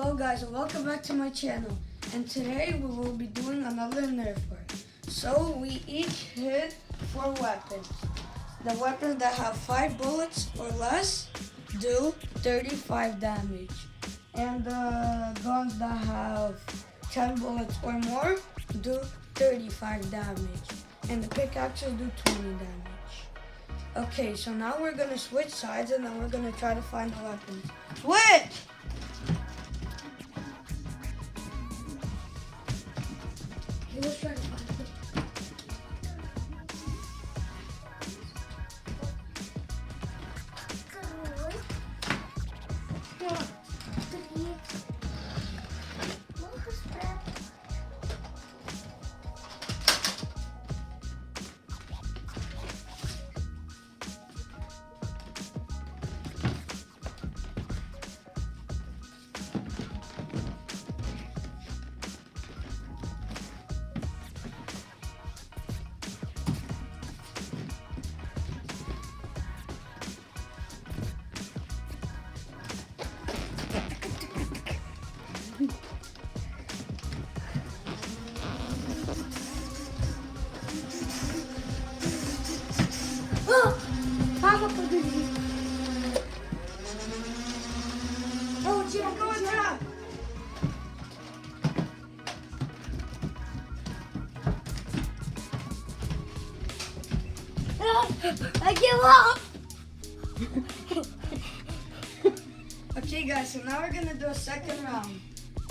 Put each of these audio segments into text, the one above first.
Hello guys and welcome back to my channel, and today we will be doing another Nerf war. So we each hit 4 weapons. The weapons that have 5 bullets or less do 35 damage, and the guns that have 10 bullets or more do 35 damage, and the pickaxes do 20 damage. Okay, so now we're going to switch sides and then we're going to try to find the weapons. Switch! Let's try to find it. Oh, Jim, go down. I give up. Okay, guys, so now we're gonna do a second round.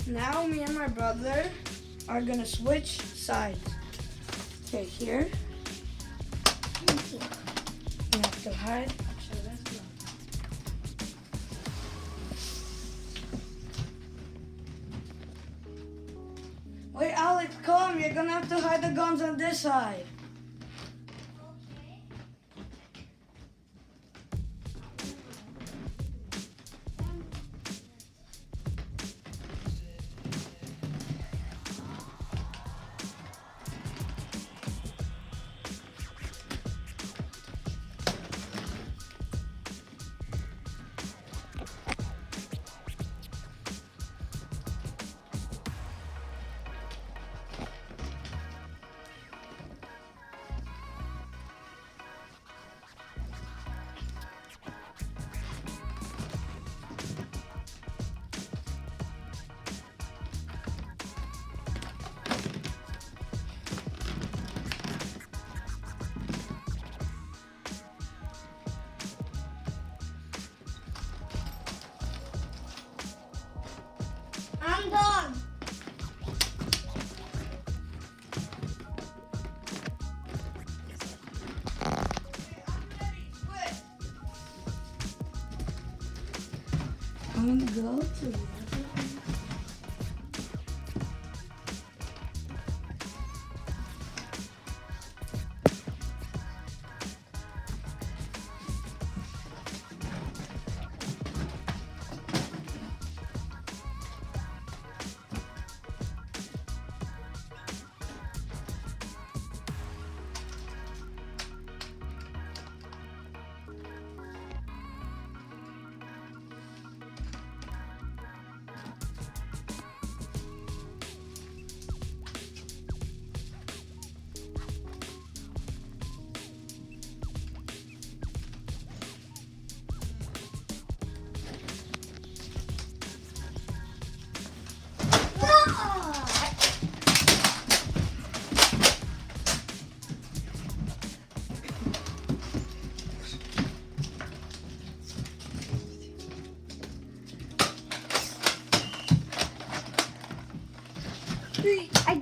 Now me and my brother are gonna switch sides. Okay, here. You have to hide. Wait, Alex, come. You're gonna have to hide the guns on this side. I'm done. I'm gonna go to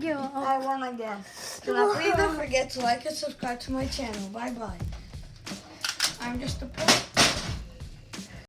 I won again. Do not please don't forget to like and subscribe to my channel. Bye bye. I'm just a pro.